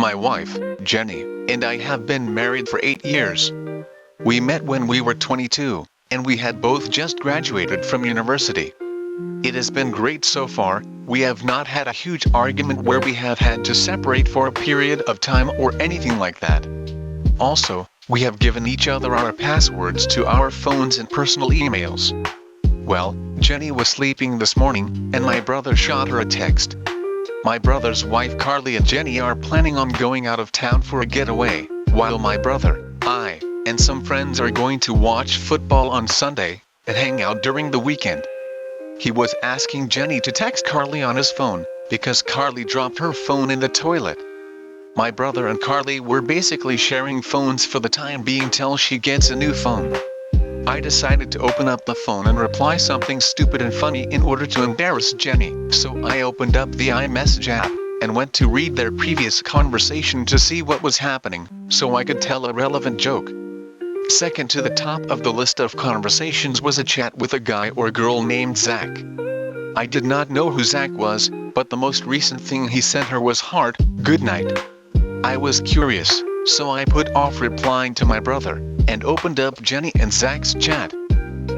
My wife, Jenny, and I have been married for 8 years. We met when we were 22, and we had both just graduated from university. It has been great so far. We have not had a huge argument where we have had to separate for a period of time or anything like that. Also, we have given each other our passwords to our phones and personal emails. Well, Jenny was sleeping this morning, and my brother shot her a text. My brother's wife Carly and Jenny are planning on going out of town for a getaway, while my brother, I, and some friends are going to watch football on Sunday, and hang out during the weekend. He was asking Jenny to text Carly on his phone, because Carly dropped her phone in the toilet. My brother and Carly were basically sharing phones for the time being till she gets a new phone. I decided to open up the phone and reply something stupid and funny in order to embarrass Jenny, so I opened up the iMessage app, and went to read their previous conversation to see what was happening, so I could tell a relevant joke. Second to the top of the list of conversations was a chat with a guy or girl named Zach. I did not know who Zach was, but the most recent thing he sent her was "Heart, good night." I was curious, so I put off replying to my brother, and opened up Jenny and Zach's chat.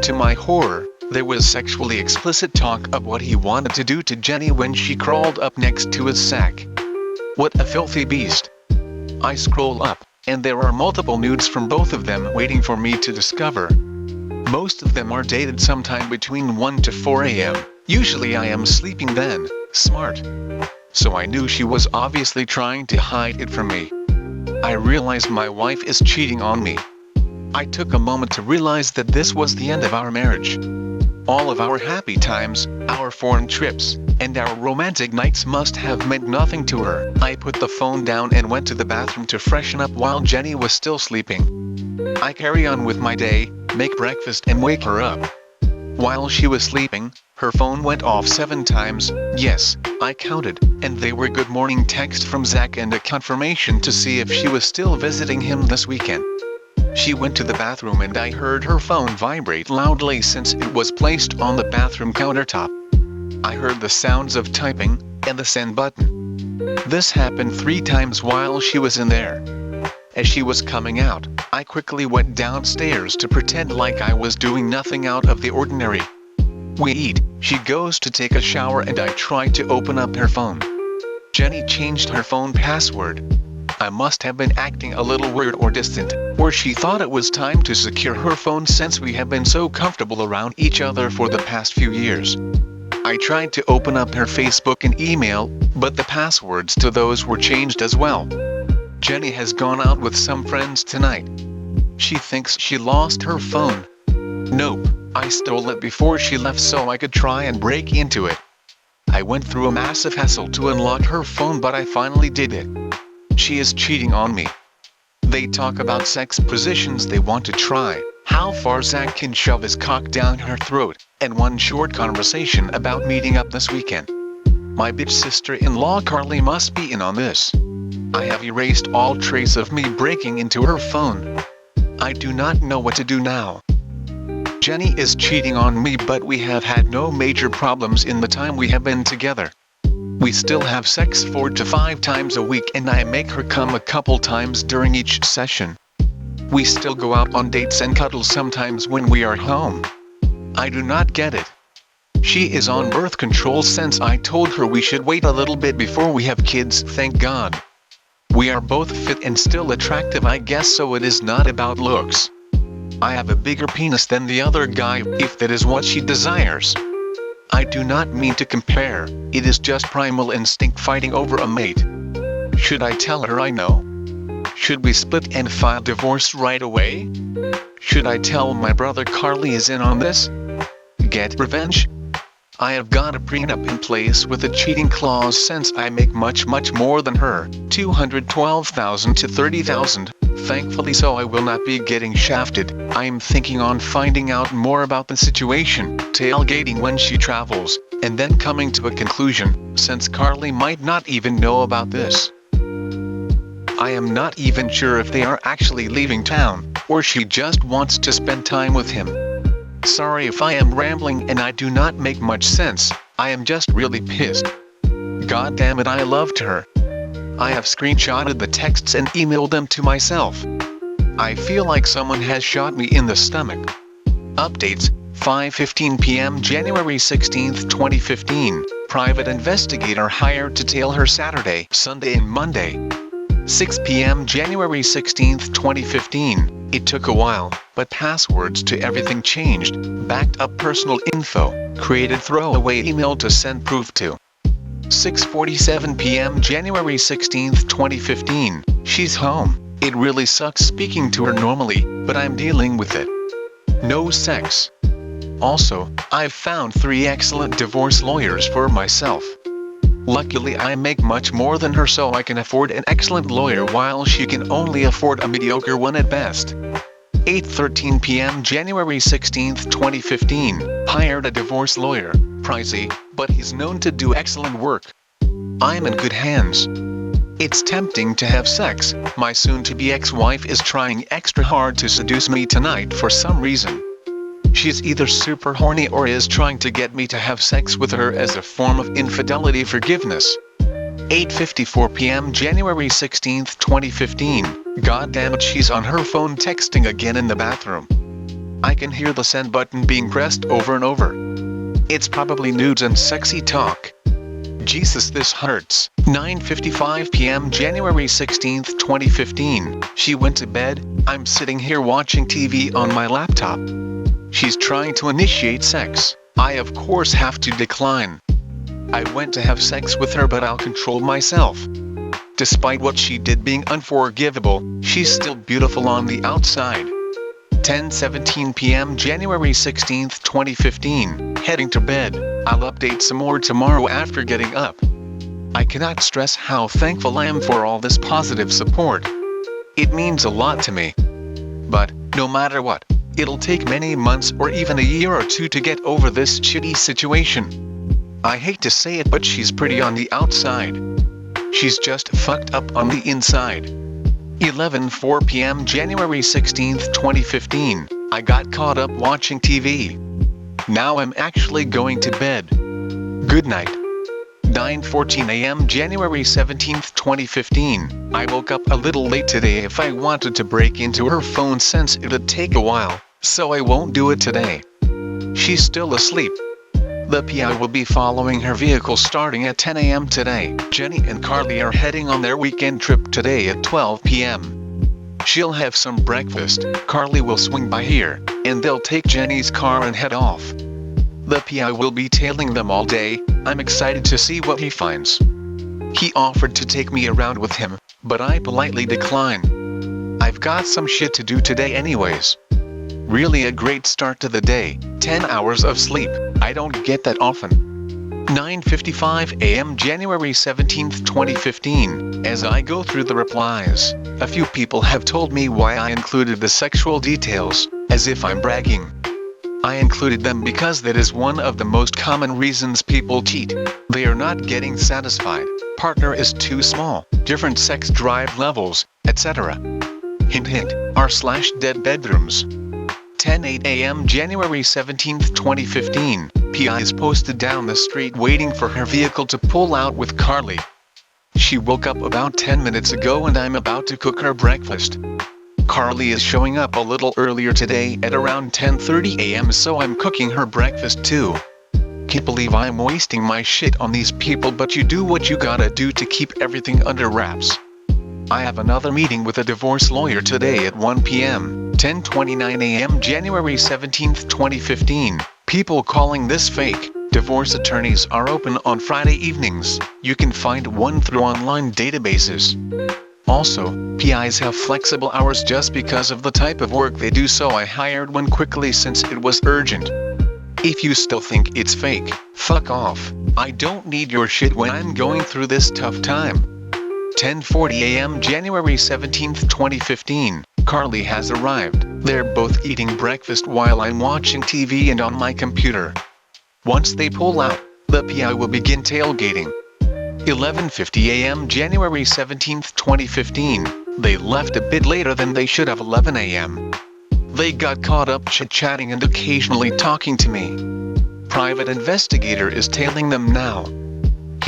To my horror, there was sexually explicit talk of what he wanted to do to Jenny when she crawled up next to his sack. What a filthy beast. I scroll up, and there are multiple nudes from both of them waiting for me to discover. Most of them are dated sometime between 1 to 4 a.m. Usually I am sleeping then. Smart. So I knew she was obviously trying to hide it from me. I realized my wife is cheating on me. I took a moment to realize that this was the end of our marriage. All of our happy times, our foreign trips, and our romantic nights must have meant nothing to her. I put the phone down and went to the bathroom to freshen up while Jenny was still sleeping. I carry on with my day, make breakfast and wake her up. While she was sleeping, her phone went off 7 times, yes, I counted, and they were good morning text from Zach and a confirmation to see if she was still visiting him this weekend. She went to the bathroom and I heard her phone vibrate loudly since it was placed on the bathroom countertop. I heard the sounds of typing, and the send button. This happened 3 times while she was in there. As she was coming out, I quickly went downstairs to pretend like I was doing nothing out of the ordinary. We eat, she goes to take a shower and I try to open up her phone. Jenny changed her phone password. I must have been acting a little weird or distant, or she thought it was time to secure her phone since we have been so comfortable around each other for the past few years. I tried to open up her Facebook and email, but the passwords to those were changed as well. Jenny has gone out with some friends tonight. She thinks she lost her phone. Nope, I stole it before she left so I could try and break into it. I went through a massive hassle to unlock her phone, but I finally did it. She is cheating on me. They talk about sex positions they want to try, how far Zach can shove his cock down her throat, and one short conversation about meeting up this weekend. My bitch sister-in-law Carly must be in on this. I have erased all trace of me breaking into her phone. I do not know what to do now. Jenny is cheating on me, but we have had no major problems in the time we have been together. We still have sex 4 to 5 times a week and I make her come a couple times during each session. We still go out on dates and cuddle sometimes when we are home. I do not get it. She is on birth control since I told her we should wait a little bit before we have kids, thank God. We are both fit and still attractive, I guess, so it is not about looks. I have a bigger penis than the other guy, if that is what she desires. I do not mean to compare, it is just primal instinct fighting over a mate. Should I tell her I know? Should we split and file divorce right away? Should I tell my brother Carly is in on this? Get revenge? I have got a prenup in place with a cheating clause since I make much more than her, $212,000 to $30,000, thankfully, so I will not be getting shafted. I am thinking on finding out more about the situation, tailgating when she travels, and then coming to a conclusion, since Carly might not even know about this. I am not even sure if they are actually leaving town, or she just wants to spend time with him. Sorry if I am rambling and I do not make much sense, I am just really pissed. God damn it, I loved her. I have screenshotted the texts and emailed them to myself. I feel like someone has shot me in the stomach. Updates, 5:15 p.m. January 16, 2015. Private investigator hired to tail her Saturday, Sunday and Monday. 6 p.m. January 16, 2015. It took a while, but passwords to everything changed. Backed up personal info. Created throwaway email to send proof to. 6:47 p.m. January 16, 2015. She's home. It really sucks speaking to her normally, but I'm dealing with it. No sex. Also, I've found 3 excellent divorce lawyers for myself. Luckily I make much more than her, so I can afford an excellent lawyer while she can only afford a mediocre one at best. 8:13 p.m. January 16, 2015. Hired a divorce lawyer. Pricey, but he's known to do excellent work. I'm in good hands. It's tempting to have sex. My soon-to-be ex-wife is trying extra hard to seduce me tonight for some reason. She's either super horny or is trying to get me to have sex with her as a form of infidelity forgiveness. 8:54 p.m. January 16, 2015. God damn it, she's on her phone texting again in the bathroom. I can hear the send button being pressed over and over. It's probably nudes and sexy talk. Jesus, this hurts. 9:55 p.m. January 16, 2015. She went to bed. I'm sitting here watching TV on my laptop. She's trying to initiate sex. I of course have to decline. I went to have sex with her, but I'll control myself. Despite what she did being unforgivable, she's still beautiful on the outside. 10:17 p.m. January 16, 2015. Heading to bed. I'll update some more tomorrow after getting up. I cannot stress how thankful I am for all this positive support. It means a lot to me. But, no matter what, it'll take many months or even a year or two to get over this shitty situation. I hate to say it, but she's pretty on the outside. She's just fucked up on the inside. 11:04 p.m. January 16, 2015. I got caught up watching TV. Now I'm actually going to bed. Good night. 9:14 a.m. January 17, 2015. I woke up a little late today. If I wanted to break into her phone since it'd take a while, so I won't do it today. She's still asleep. The PI will be following her vehicle starting at 10 a.m. today. Jenny and Carly are heading on their weekend trip today at 12 p.m. She'll have some breakfast, Carly will swing by here, and they'll take Jenny's car and head off. The PI will be tailing them all day. I'm excited to see what he finds. He offered to take me around with him, but I politely decline. I've got some shit to do today anyways. Really a great start to the day. 10 hours of sleep. I don't get that often. 9:55 a.m. January 17, 2015. As I go through the replies, a few people have told me why I included the sexual details, as if I'm bragging. I included them because that is one of the most common reasons people cheat. They are not getting satisfied, partner is too small, different sex drive levels, etc. Hint hint, r/dead bedrooms. 10:08 a.m. January 17, 2015. PI is posted down the street waiting for her vehicle to pull out with Carly. She woke up about 10 minutes ago and I'm about to cook her breakfast. Carly is showing up a little earlier today at around 10:30 a.m. so I'm cooking her breakfast too. Can't believe I'm wasting my shit on these people, but you do what you gotta do to keep everything under wraps. I have another meeting with a divorce lawyer today at 1 p.m. 10:29 a.m. January 17, 2015. People calling this fake. Divorce attorneys are open on Friday evenings. You can find one through online databases. Also, PIs have flexible hours just because of the type of work they do, so I hired one quickly since it was urgent. If you still think it's fake, fuck off. I don't need your shit when I'm going through this tough time. 10:40 a.m. January 17, 2015. Carly has arrived. They're both eating breakfast while I'm watching TV and on my computer. Once they pull out, the PI will begin tailgating. 11:50 a.m. January 17, 2015. They left a bit later than they should have. 11 a.m. They got caught up chit-chatting and occasionally talking to me. Private investigator is tailing them now.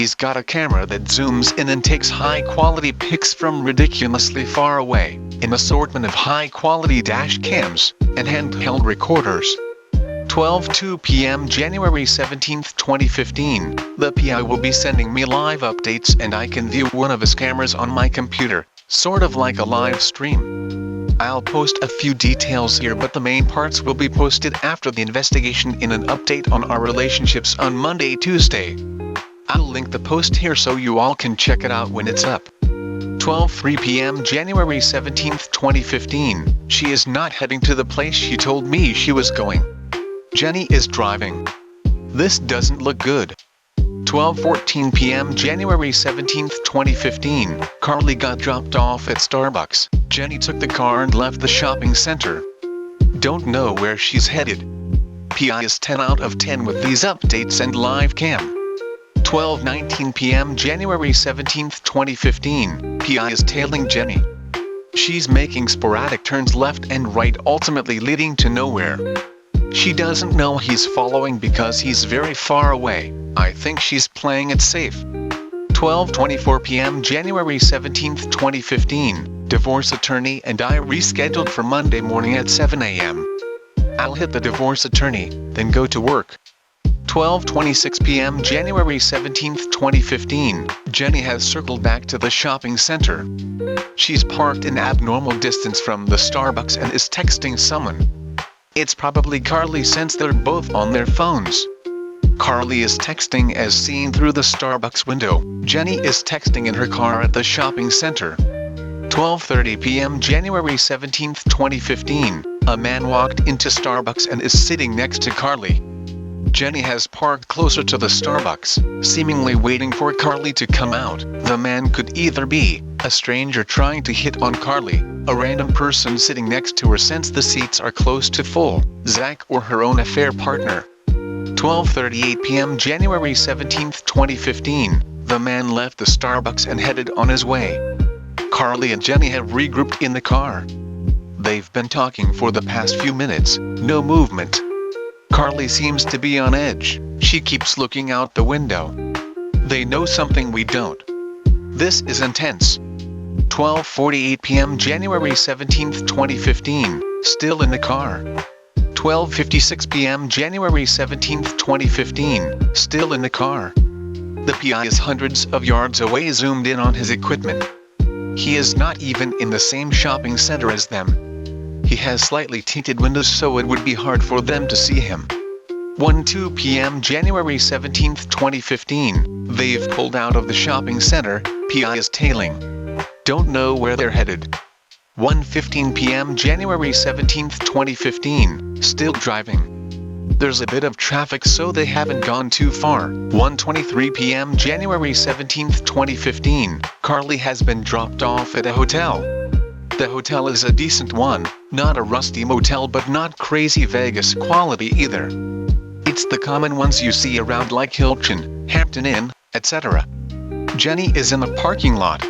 He's got a camera that zooms in and takes high-quality pics from ridiculously far away, an assortment of high-quality dash cams and handheld recorders. 12:02 p.m. January 17, 2015, the PI will be sending me live updates and I can view one of his cameras on my computer, sort of like a live stream. I'll post a few details here, but the main parts will be posted after the investigation in an update on our relationships on Monday, Tuesday. I'll link the post here so you all can check it out when it's up. 12:03 p.m. January 17, 2015, she is not heading to the place she told me she was going. Jenny is driving. This doesn't look good. 12:14 p.m. January 17, 2015, Carly got dropped off at Starbucks. Jenny took the car and left the shopping center. Don't know where she's headed. PI is 10 out of 10 with these updates and live cam. 12:19 p.m. January 17, 2015, PI is tailing Jenny. She's making sporadic turns left and right, ultimately leading to nowhere. She doesn't know he's following because he's very far away. I think she's playing it safe. 12:24 p.m. January 17, 2015, divorce attorney and I rescheduled for Monday morning at 7 a.m. I'll hit the divorce attorney, then go to work. 12:26 p.m. January 17, 2015, Jenny has circled back to the shopping center. She's parked an abnormal distance from the Starbucks and is texting someone. It's probably Carly since they're both on their phones. Carly is texting as seen through the Starbucks window. Jenny is texting in her car at the shopping center. 12:30 p.m. January 17, 2015, a man walked into Starbucks and is sitting next to Carly. Jenny has parked closer to the Starbucks, seemingly waiting for Carly to come out. The man could either be a stranger trying to hit on Carly, a random person sitting next to her since the seats are close to full, Zach, or her own affair partner. 12:38 p.m. January 17, 2015, the man left the Starbucks and headed on his way. Carly and Jenny have regrouped in the car. They've been talking for the past few minutes, no movement. Carly seems to be on edge. She keeps looking out the window. They know something we don't. This is intense. 12:48 p.m. January 17, 2015, still in the car. 12:56 p.m. January 17, 2015, still in the car. The PI is hundreds of yards away, zoomed in on his equipment. He is not even in the same shopping center as them. He has slightly tinted windows so it would be hard for them to see him. 1:02 p.m. January 17, 2015, they've pulled out of the shopping center, PI is tailing. Don't know where they're headed. 1:15 p.m. January 17, 2015, still driving. There's a bit of traffic so they haven't gone too far. 1:23 p.m. January 17, 2015, Carly has been dropped off at a hotel. The hotel is a decent one, not a rusty motel but not crazy Vegas quality either. It's the common ones you see around like Hilton, Hampton Inn, etc. Jenny is in the parking lot.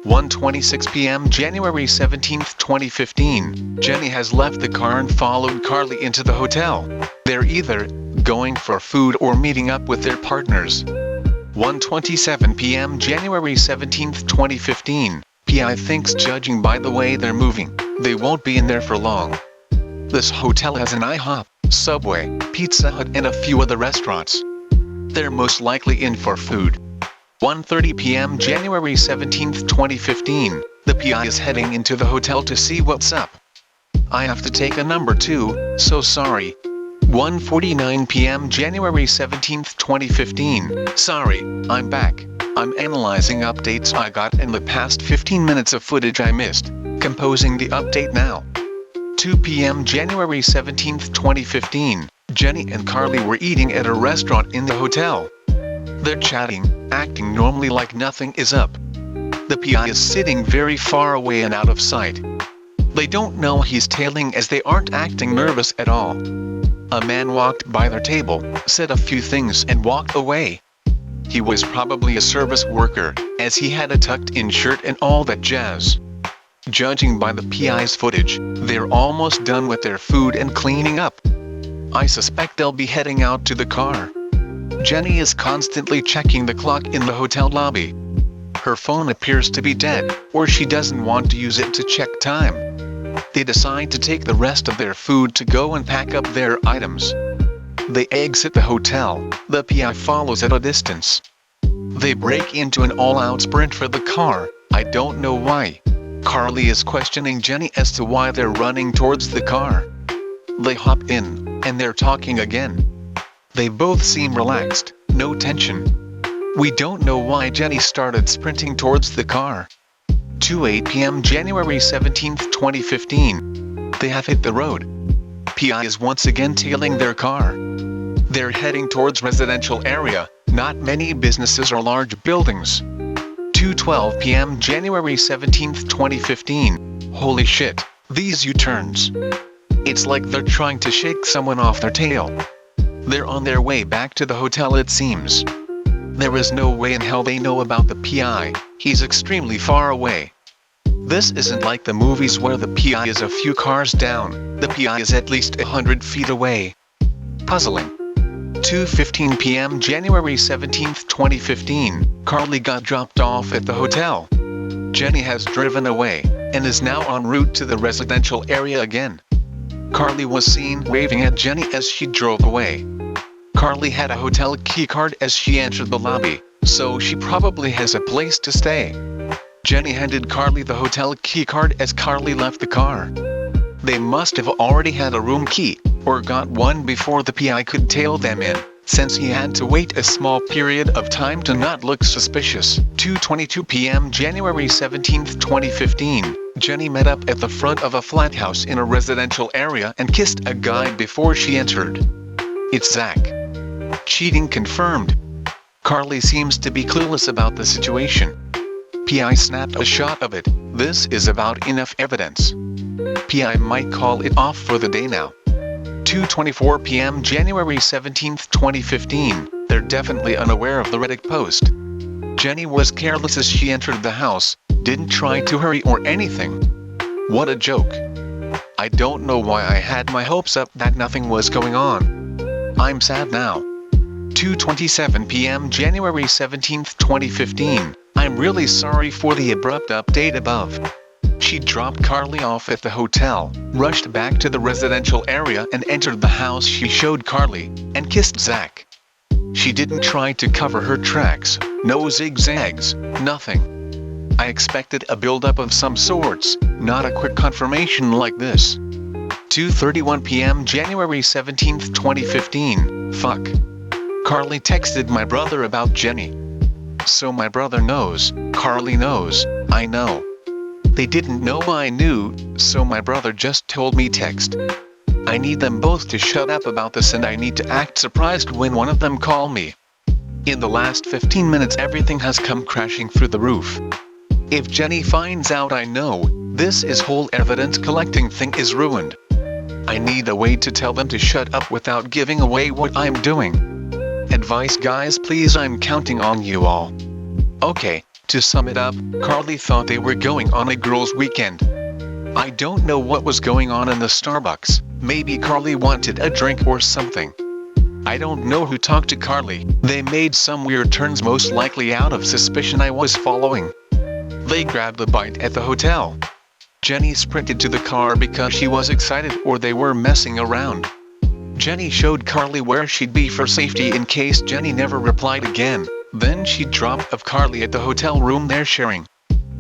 1:26 p.m. January 17, 2015, Jenny has left the car and followed Carly into the hotel. They're either going for food or meeting up with their partners. 1:27 p.m. January 17, 2015, PI thinks judging by the way they're moving, they won't be in there for long. This hotel has an IHOP, Subway, Pizza Hut and a few other restaurants. They're most likely in for food. 1:30 p.m. January 17, 2015, the PI is heading into the hotel to see what's up. I have to take a number 2, so sorry. 1:49 p.m. January 17, 2015, sorry, I'm back. I'm analyzing updates I got in the past 15 minutes of footage I missed, composing the update now. 2 p.m. January 17, 2015, Jenny and Carly were eating at a restaurant in the hotel. They're chatting, acting normally like nothing is up. The PI is sitting very far away and out of sight. They don't know he's tailing as they aren't acting nervous at all. A man walked by their table, said a few things and walked away. He was probably a service worker, as he had a tucked-in shirt and all that jazz. Judging by the PI's footage, they're almost done with their food and cleaning up. I suspect they'll be heading out to the car. Jenny is constantly checking the clock in the hotel lobby. Her phone appears to be dead, or she doesn't want to use it to check time. They decide to take the rest of their food to go and pack up their items. They exit the hotel, the PI follows at a distance. They break into an all-out sprint for the car, I don't know why. Carly is questioning Jenny as to why they're running towards the car. They hop in, and they're talking again. They both seem relaxed, no tension. We don't know why Jenny started sprinting towards the car. 2:08 p.m. January 17, 2015. They have hit the road. PI is once again tailing their car. They're heading towards residential area, not many businesses or large buildings. 2:12 p.m. January 17, 2015. Holy shit, these U-turns. It's like they're trying to shake someone off their tail. They're on their way back to the hotel it seems. There is no way in hell they know about the PI, he's extremely far away. This isn't like the movies where the PI is a few cars down, the PI is at least 100 feet away. Puzzling. 2:15 p.m. January 17, 2015, Carly got dropped off at the hotel. Jenny has driven away, and is now en route to the residential area again. Carly was seen waving at Jenny as she drove away. Carly had a hotel keycard as she entered the lobby, so she probably has a place to stay. Jenny handed Carly the hotel keycard as Carly left the car. They must have already had a room key, or got one before the PI could tail them in, since he had to wait a small period of time to not look suspicious. 2:22 p.m. January 17, 2015, Jenny met up at the front of a flat house in a residential area and kissed a guy before she entered. It's Zach. Cheating confirmed. Carly seems to be clueless about the situation. PI snapped a shot of it, this is about enough evidence. PI might call it off for the day now. 2:24 p.m. January 17, 2015, they're definitely unaware of the Reddit post. Jenny was careless as she entered the house, didn't try to hurry or anything. What a joke. I don't know why I had my hopes up that nothing was going on. I'm sad now. 2:27 p.m. January 17, 2015, I'm really sorry for the abrupt update above. She dropped Carly off at the hotel, rushed back to the residential area and entered the house. She showed Carly, and kissed Zach. She didn't try to cover her tracks, no zigzags, nothing. I expected a build-up of some sorts, not a quick confirmation like this. 2:31 p.m. January 17, 2015, fuck. Carly texted my brother about Jenny. So my brother knows, Carly knows, I know. They didn't know I knew, so my brother just told me text. I need them both to shut up about this and I need to act surprised when one of them call me. In the last 15 minutes everything has come crashing through the roof. If Jenny finds out I know, this whole evidence collecting thing is ruined. I need a way to tell them to shut up without giving away what I'm doing. Advice guys please, I'm counting on you all. Okay. To sum it up, Carly thought they were going on a girls' weekend. I don't know what was going on in the Starbucks, maybe Carly wanted a drink or something. I don't know who talked to Carly, they made some weird turns most likely out of suspicion I was following. They grabbed a bite at the hotel. Jenny sprinted to the car because she was excited or they were messing around. Jenny showed Carly where she'd be for safety in case Jenny never replied again. Then she dropped off Carly at the hotel room they're sharing.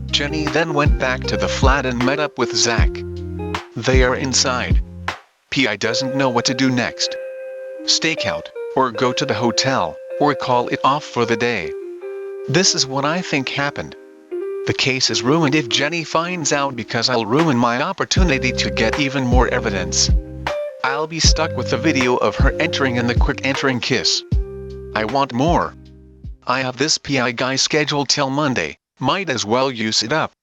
Jenny then went back to the flat and met up with Zach. They are inside. PI doesn't know what to do next. Stakeout, or go to the hotel, or call it off for the day. This is what I think happened. The case is ruined if Jenny finds out because I'll ruin my opportunity to get even more evidence. I'll be stuck with the video of her entering and the quick entering kiss. I want more. I have this PI guy scheduled till Monday, might as well use it up.